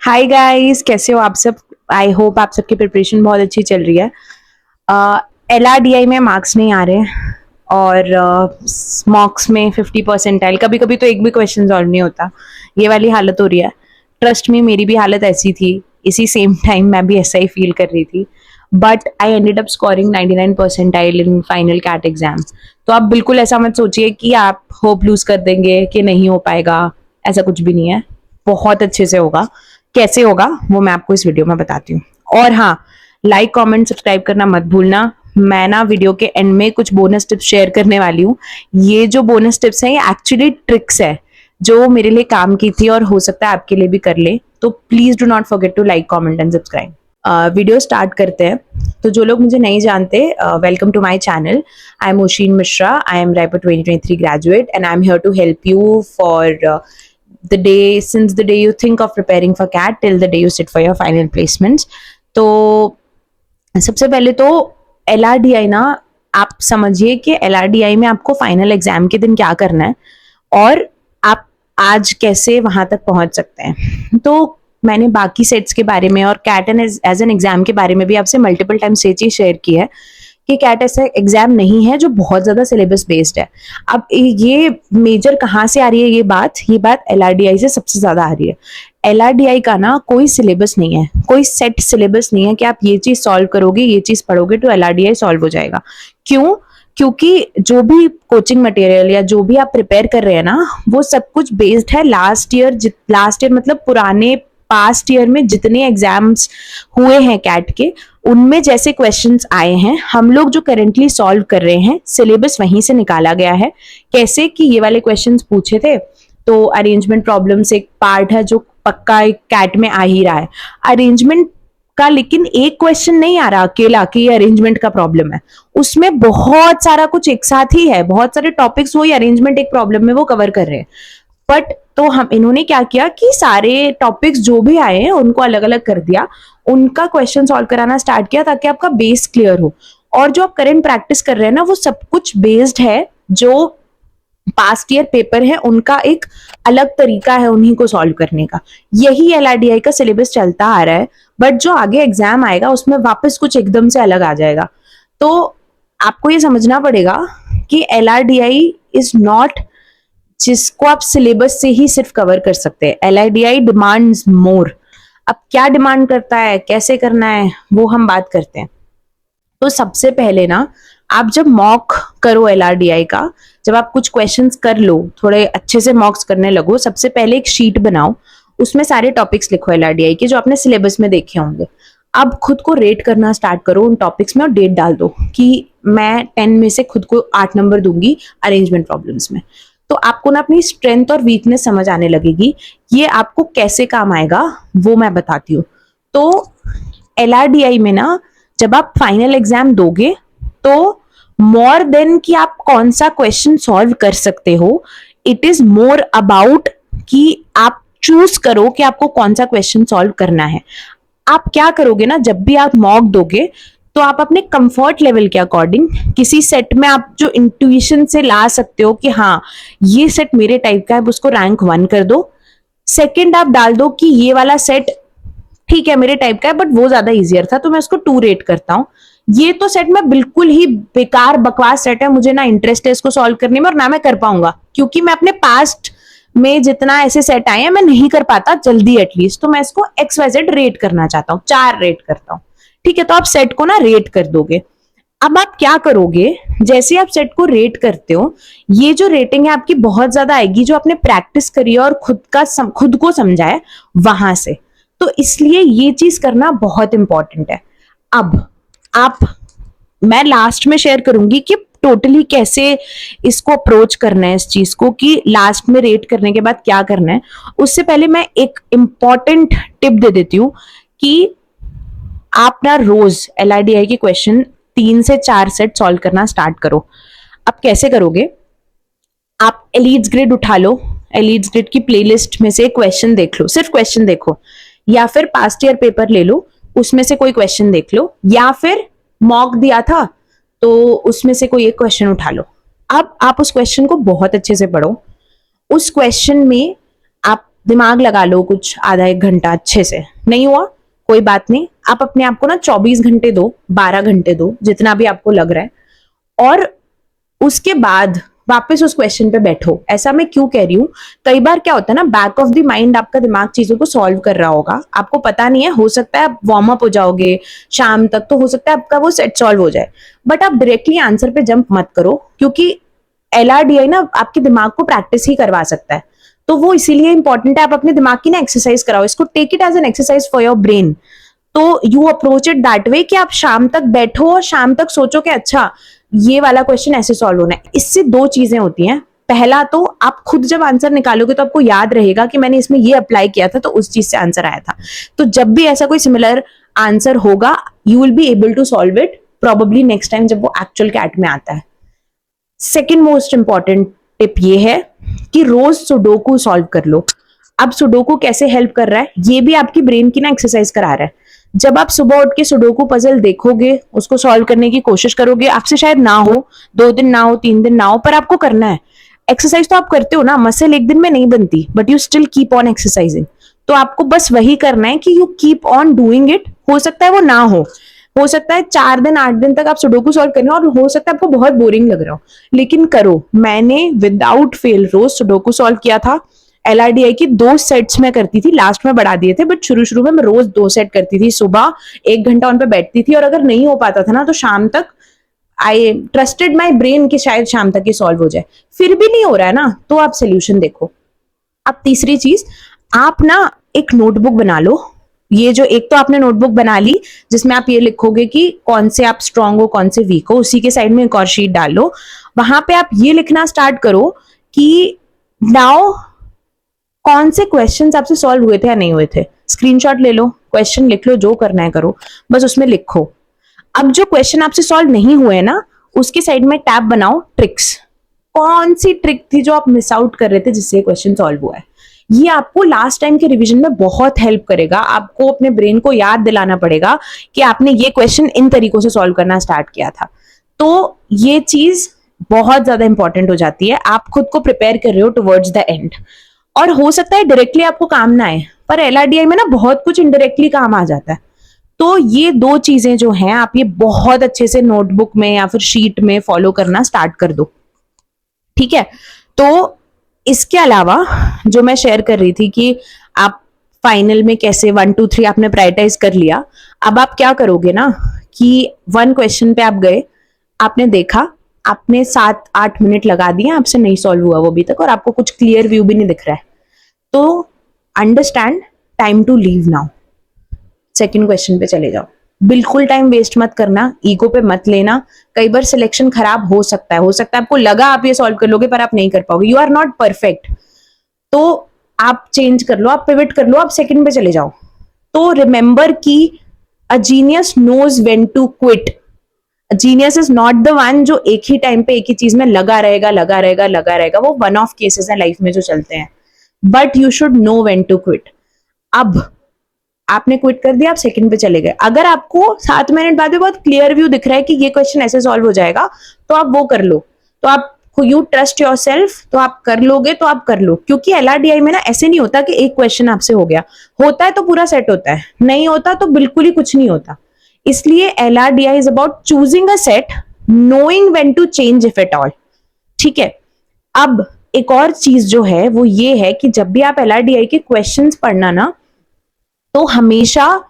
Hi guys, कैसे हो आप सब। आई होप आप सबकी प्रिपरेशन बहुत अच्छी चल रही है। LRDI में मार्क्स नहीं आ रहे और मॉक्स में 50 परसेंटाइल, कभी कभी तो एक भी क्वेश्चन सॉल्व नहीं होता। ये वाली हालत हो रही है। ट्रस्ट में मेरी भी हालत ऐसी थी। इसी सेम टाइम मैं भी ऐसा ही फील कर रही थी। But I ended up scoring 99 percentile in final CAT exam. तो आप बिल्कुल ऐसा मत सोचिए कि आप होप लूज कर देंगे कि नहीं हो पाएगा। ऐसा कुछ भी नहीं है, बहुत अच्छे से होगा। कैसे होगा वो मैं आपको इस वीडियो में बताती हूँ। और हाँ, लाइक कमेंट सब्सक्राइब करना मत भूलना। मैं ना वीडियो के एंड में कुछ बोनस टिप्स शेयर करने वाली हूँ। ये जो बोनस टिप्स हैं ये एक्चुअली ट्रिक्स है जो मेरे लिए काम की थी और हो सकता है आपके लिए भी कर ले। तो please do not forget to like comment and subscribe. Video start करते हैं। तो जो लोग मुझे नहीं जानते, welcome to my channel. I am Osheen Mishra. I am Raipur 2023 graduate and I am here to help you for since the day you think of preparing for CAT till the day you sit for your final placements। तो सबसे पहले तो LRDI ना, आप समझिए कि LRDI में आपको फाइनल एग्जाम के दिन क्या करना है और आप आज कैसे वहां तक पहुंच सकते हैं। तो मैंने बाकी सेट्स के बारे में और CAT and as an exam के बारे में भी आपसे मल्टीपल टाइम्स ये चीज शेयर की है कि कैट ऐसा एग्जाम नहीं है जो बहुत ज्यादा सिलेबस बेस्ड है। अब ये मेजर कहाँ से आ रही है, ये बात LRDI से सबसे ज्यादा आ रही है। LRDI का ना कोई सिलेबस नहीं है, कोई सेट सिलेबस नहीं है कि आप ये चीज सॉल्व करोगे, ये चीज पढ़ोगे तो LRDI सॉल्व हो जाएगा। क्यों? क्योंकि जो भी कोचिंग मटेरियल या जो भी आप प्रिपेयर कर रहे हैं ना, वो सब कुछ बेस्ड है लास्ट ईयर मतलब पुराने पास्ट ईयर में जितने एग्जाम्स हुए हैं कैट के, उनमें जैसे क्वेश्चंस आए हैं हम लोग जो करेंटली सॉल्व कर रहे हैं, सिलेबस वहीं से निकाला गया है। कैसे कि ये वाले क्वेश्चंस पूछे थे तो अरेंजमेंट प्रॉब्लम्स एक पार्ट है जो पक्का एक कैट में आ ही रहा है अरेंजमेंट का। लेकिन एक क्वेश्चन नहीं आ रहा अकेला कि ये अरेंजमेंट का प्रॉब्लम है, उसमें बहुत सारा कुछ एक साथ ही है, बहुत सारे टॉपिक्स वही अरेंजमेंट एक प्रॉब्लम में वो कवर कर रहे हैं। बट तो हम इन्होंने क्या किया कि सारे टॉपिक्स जो भी आए हैं उनको अलग अलग कर दिया, उनका क्वेश्चन सॉल्व कराना स्टार्ट किया ताकि आपका बेस क्लियर हो। और जो आप करंट प्रैक्टिस कर रहे हैं ना, वो सब कुछ बेस्ड है जो पास्ट ईयर पेपर है उनका एक अलग तरीका है उन्हीं को सॉल्व करने का। यही LRDI का सिलेबस चलता आ रहा है। बट जो आगे एग्जाम आएगा उसमें वापस कुछ एकदम से अलग आ जाएगा। तो आपको ये समझना पड़ेगा कि LRDI इज नॉट जिसको आप सिलेबस से ही सिर्फ कवर कर सकते हैं। LRDI डिमांड्स मोर। अब क्या डिमांड करता है, कैसे करना है, वो हम बात करते हैं। तो सबसे पहले ना, आप जब मॉक करो LRDI का, जब आप कुछ क्वेश्चंस कर लो, थोड़े अच्छे से मॉक्स करने लगो, सबसे पहले एक शीट बनाओ, उसमें सारे टॉपिक्स लिखो LRDI के जो आपने सिलेबस में देखे होंगे। अब खुद को रेट करना स्टार्ट करो उन टॉपिक्स में और डेट डाल दो कि मैं 10 में से खुद को 8 नंबर दूंगी अरेंजमेंट प्रॉब्लम्स में। तो आपको ना अपनी स्ट्रेंथ और वीकनेस समझ आने लगेगी। ये आपको कैसे काम आएगा वो मैं बताती हूँ। तो LRDI में ना, जब आप फाइनल एग्जाम दोगे तो मोर देन कि आप कौन सा क्वेश्चन सॉल्व कर सकते हो, इट इज मोर अबाउट कि आप चूज करो कि आपको कौन सा क्वेश्चन सॉल्व करना है। आप क्या करोगे ना, जब भी आप मॉक दोगे तो आप अपने कंफर्ट लेवल के अकॉर्डिंग किसी सेट में आप जो इंट्यूशन से ला सकते हो कि हाँ ये सेट मेरे टाइप का है, उसको रैंक 1 कर दो। सेकंड आप डाल दो कि ये वाला सेट ठीक है मेरे टाइप का है बट वो ज्यादा इजियर था तो मैं उसको 2 रेट करता हूँ। ये तो सेट में बिल्कुल ही बेकार बकवास सेट है, मुझे ना इंटरेस्ट है इसको सॉल्व करने में और ना मैं कर पाऊंगा, क्योंकि मैं अपने पास्ट में जितना ऐसे सेट आए हैं मैं नहीं कर पाता जल्दी एटलीस्ट, तो मैं इसको XYZ रेट करना चाहता हूँ, 4 रेट करता हूँ। ठीक है, तो आप सेट को ना रेट कर दोगे। अब आप क्या करोगे, जैसे आप सेट को रेट करते हो, ये जो रेटिंग है आपकी बहुत ज्यादा आएगी जो आपने प्रैक्टिस करी है और खुद को समझा है वहां से। तो इसलिए ये चीज करना बहुत इंपॉर्टेंट है। अब आप मैं लास्ट में शेयर करूंगी कि टोटली कैसे इसको अप्रोच करना है इस चीज को, कि लास्ट में रेट करने के बाद क्या करना है। उससे पहले मैं एक इंपॉर्टेंट टिप दे देती हूँ कि आप ना रोज LRDI के क्वेश्चन 3 से 4 सेट सॉल्व करना स्टार्ट करो। अब कैसे करोगे, आप एलीट्स ग्रिड उठा लो, एलीट्स ग्रिड की प्लेलिस्ट में से क्वेश्चन देख लो, सिर्फ क्वेश्चन देखो, या फिर पास्ट ईयर पेपर ले लो, उसमें से कोई क्वेश्चन देख लो, या फिर मॉक दिया था तो उसमें से कोई एक क्वेश्चन उठा लो। अब आप उस क्वेश्चन को बहुत अच्छे से पढ़ो। उस क्वेश्चन में आप दिमाग लगा लो कुछ आधा एक घंटा अच्छे से, नहीं हुआ कोई बात नहीं, आप अपने आप को ना 24 घंटे दो, 12 घंटे दो, जितना भी आपको लग रहा है, और उसके बाद वापस उस क्वेश्चन पे बैठो। ऐसा मैं क्यों कह रही हूँ, कई बार क्या होता है ना, बैक ऑफ द माइंड आपका दिमाग चीजों को सॉल्व कर रहा होगा, आपको पता नहीं है, हो सकता है आप वार्म अप हो जाओगे शाम तक, तो हो सकता है आपका वो सेट सॉल्व हो जाए, बट आप डायरेक्टली आंसर पे जंप मत करो, क्योंकि LRDI ना आपके दिमाग को प्रैक्टिस ही करवा सकता है, तो वो इसीलिए इंपॉर्टेंट है, आप अपने दिमाग की ना एक्सरसाइज कराओ, इसको take it as an exercise for your brain. तो you approach it that way कि आप शाम तक बैठो और शाम तक सोचो कि अच्छा ये वाला क्वेश्चन ऐसे सॉल्व होना है। इससे दो चीजें होती हैं, पहला तो आप खुद जब आंसर निकालोगे तो आपको याद रहेगा कि मैंने इसमें ये अप्लाई किया था तो उस चीज से आंसर आया था, तो जब भी ऐसा कोई सिमिलर आंसर होगा you will be able to solve it probably next time जब वो एक्चुअल कैट में आता है। सेकेंड मोस्ट इंपॉर्टेंट टिप ये है कि रोज सुडोकू सॉल्व कर लो। अब सुडोकू कैसे हेल्प कर रहा है, ये भी आपकी ब्रेन की ना एक्सरसाइज करा रहा है। जब आप सुबह उठ के सुडोकू पजल देखोगे, उसको सॉल्व करने की कोशिश करोगे, आपसे शायद ना हो, 2 दिन ना हो, 3 दिन ना हो, पर आपको करना है। एक्सरसाइज तो आप करते हो ना, मसल एक दिन में नहीं बनती, but you still keep on exercising. तो आपको बस वही करना है कि you keep on doing it. हो सकता है वो ना हो सकता है 4 दिन 8 दिन तक आप सुडोकू सॉल्व करें और हो सकता है आपको बहुत बोरिंग लग रहा हो, लेकिन करो। मैंने विदाउट फेल रोज सुडोकू सॉल्व किया था। LRDI की 2 सेट्स में करती थी, लास्ट में बढ़ा दिए थे, बट शुरू में मैं रोज 2 सेट करती थी, सुबह 1 घंटा उन पे बैठती थी, और अगर नहीं हो पाता था ना तो शाम तक आई ट्रस्टेड माई ब्रेन कि शायद शाम तक ये सॉल्व हो जाए। फिर भी नहीं हो रहा है ना, तो आप सोल्यूशन देखो। अब तीसरी चीज, आप ना एक नोटबुक बना लो। ये जो एक तो आपने नोटबुक बना ली जिसमें आप ये लिखोगे कि कौन से आप स्ट्रांग हो कौन से वीक हो, उसी के साइड में एक और शीट डाल लो, वहां पे आप ये लिखना स्टार्ट करो कि नाउ कौन से क्वेश्चंस आपसे सॉल्व हुए थे या नहीं हुए थे। स्क्रीनशॉट ले लो, क्वेश्चन लिख लो, जो करना है करो, बस उसमें लिखो। अब जो क्वेश्चन आपसे सॉल्व नहीं हुए ना, उसके साइड में टैब बनाओ ट्रिक्स। कौन सी ट्रिक थी जो आप मिस आउट कर रहे थे जिससे क्वेश्चन सॉल्व हुआ है। ये आपको लास्ट टाइम के रिवीजन में बहुत हेल्प करेगा। आपको अपने ब्रेन को याद दिलाना पड़ेगा कि आपने ये क्वेश्चन इन तरीकों से सॉल्व करना स्टार्ट किया था। तो ये चीज बहुत ज्यादा इंपॉर्टेंट हो जाती है, आप खुद को प्रिपेयर कर रहे हो टुवर्ड्स द एंड। और हो सकता है डायरेक्टली आपको काम ना आए, पर LRDI में ना बहुत कुछ इनडायरेक्टली काम आ जाता है। तो ये 2 चीजें जो हैं आप ये बहुत अच्छे से नोटबुक में या फिर शीट में फॉलो करना स्टार्ट कर दो, ठीक है। तो इसके अलावा जो मैं शेयर कर रही थी कि आप फाइनल में कैसे 1 2 3 आपने प्रायोरिटाइज कर लिया। अब आप क्या करोगे ना कि 1 क्वेश्चन पे आप गए, आपने देखा, आपने 7-8 मिनट लगा दिए, आपसे नहीं सॉल्व हुआ वो अभी तक, और आपको कुछ क्लियर व्यू भी नहीं दिख रहा है, तो understand, time to leave now. Second question पे चले जाओ। बिल्कुल टाइम वेस्ट मत करना, ईगो पे मत लेना। कई बार सिलेक्शन खराब हो सकता है आपको लगा आप ये सॉल्व कर लोगे पर आप नहीं कर पाओगे, यू आर नॉट परफेक्ट, तो आप चेंज कर लो, आप पिवट कर लो, आप सेकंड पे चले जाओ। तो रिमेंबर कि a genius knows when to quit. Genius is not the one जो एक ही टाइम पे एक ही चीज में लगा रहेगा, वो वन ऑफ केसेस है लाइफ में जो चलते हैं, but you should know when to quit. अब आपने क्विट कर दिया, आप सेकंड पे चले गए, अगर आपको 7 मिनट बाद भी बहुत क्लियर व्यू दिख रहा है कि ये क्वेश्चन ऐसे सॉल्व हो जाएगा, तो आप वो कर लो। तो आप यू ट्रस्ट योर सेल्फ, तो आप कर लोगे तो आप कर लो, क्योंकि LRDI में ना ऐसे नहीं होता कि एक क्वेश्चन आपसे हो गया, होता है तो पूरा सेट होता है, नहीं होता तो बिल्कुल ही कुछ नहीं होता। इसलिए LRDI is about choosing a set, knowing when to change if at all, ठीक है। अब एक और चीज जो है वो ये है कि जब भी आप LRDI के क्वेश्चंस पढ़ना ना, तो हमेशा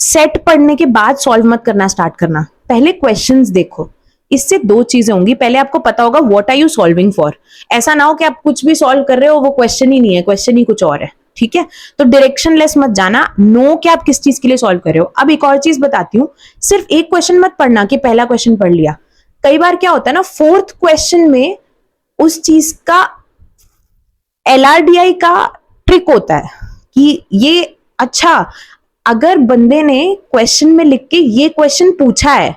सेट पढ़ने के बाद सॉल्व मत करना स्टार्ट करना, पहले क्वेश्चंस देखो। इससे 2 चीजें होंगी, पहले आपको पता होगा what are you solving for. ऐसा ना हो कि आप कुछ भी सॉल्व कर रहे हो वो क्वेश्चन ही नहीं है, क्वेश्चन ही कुछ और है, ठीक है। तो डायरेक्शन लेस मत जाना, नो कि आप किस चीज के लिए सॉल्व कर रहे हो। अब एक और चीज बताती हूँ, सिर्फ एक क्वेश्चन मत पढ़ना कि पहला क्वेश्चन पढ़ लिया। कई बार क्या होता है ना, 4th क्वेश्चन में उस चीज का LRDI का ट्रिक होता है कि ये अच्छा, अगर बंदे ने क्वेश्चन में लिख के ये क्वेश्चन पूछा है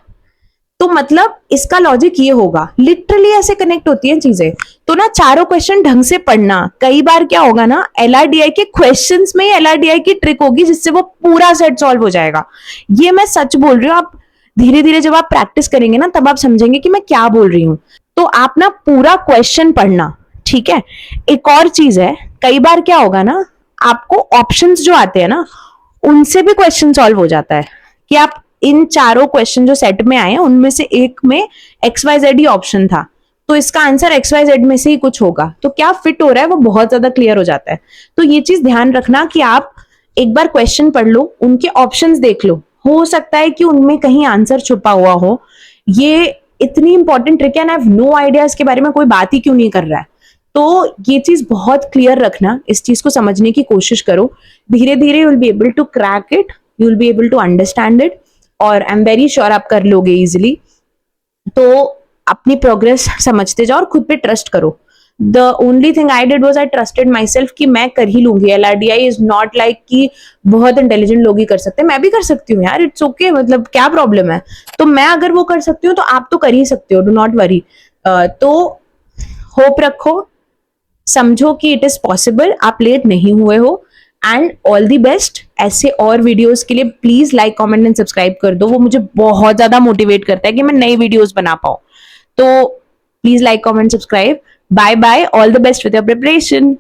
तो मतलब इसका लॉजिक ये होगा, लिटरली ऐसे कनेक्ट होती हैं चीजें। तो ना चारों क्वेश्चन ढंग से पढ़ना। कई बार क्या होगा ना, LRDI के क्वेश्चंस में ही LRDI की ट्रिक होगी जिससे वो पूरा सेट सॉल्व हो जाएगा। ये मैं सच बोल रही हूँ, आप धीरे धीरे जब आप प्रैक्टिस करेंगे ना तब आप समझेंगे कि मैं क्या बोल रही हूँ। तो आप ना पूरा क्वेश्चन पढ़ना, ठीक है। एक और चीज है, कई बार क्या होगा ना, आपको ऑप्शंस जो आते हैं ना, उनसे भी क्वेश्चन सॉल्व हो जाता है कि आप इन चारों क्वेश्चन जो सेट में आए हैं उनमें से एक में एक्स वाई जेड ही ऑप्शन था, तो इसका आंसर एक्स वाई जेड में से ही कुछ होगा, तो क्या फिट हो रहा है वो बहुत ज्यादा क्लियर हो जाता है। तो ये चीज ध्यान रखना कि आप एक बार क्वेश्चन पढ़ लो, उनके ऑप्शंस देख लो, हो सकता है कि उनमें कहीं आंसर छुपा हुआ हो। ये इतनी इंपॉर्टेंट ट्रिक है and I have no idea इसके बारे में कोई बात ही क्यों नहीं कर रहा है। तो ये चीज बहुत क्लियर रखना, इस चीज को समझने की कोशिश करो, धीरे धीरे you will be able to crack it, you will be able to understand it, और आई एम वेरी श्योर आप कर लोगे इजिली। तो अपनी प्रोग्रेस समझते जाओ और खुद पे ट्रस्ट करो। The only thing I did was I trusted my self कि मैं कर ही लूंगी। LRDI इज नॉट लाइक कि बहुत इंटेलिजेंट लोग ही कर सकते हैं, मैं भी कर सकती हूँ यार, इट्स ओके, मतलब क्या प्रॉब्लम है। तो मैं अगर वो कर सकती हूँ तो आप तो कर ही सकते हो, डू नॉट वरी। तो होप रखो, समझो कि इट इज पॉसिबल, आप लेट नहीं हुए हो, एंड ऑल दी बेस्ट। ऐसे और वीडियोस के लिए please like comment and subscribe कर दो, वो मुझे बहुत ज्यादा मोटिवेट करता है कि मैं नई वीडियोस बना पाऊं। तो please like comment subscribe. Bye bye, all the best with your preparation.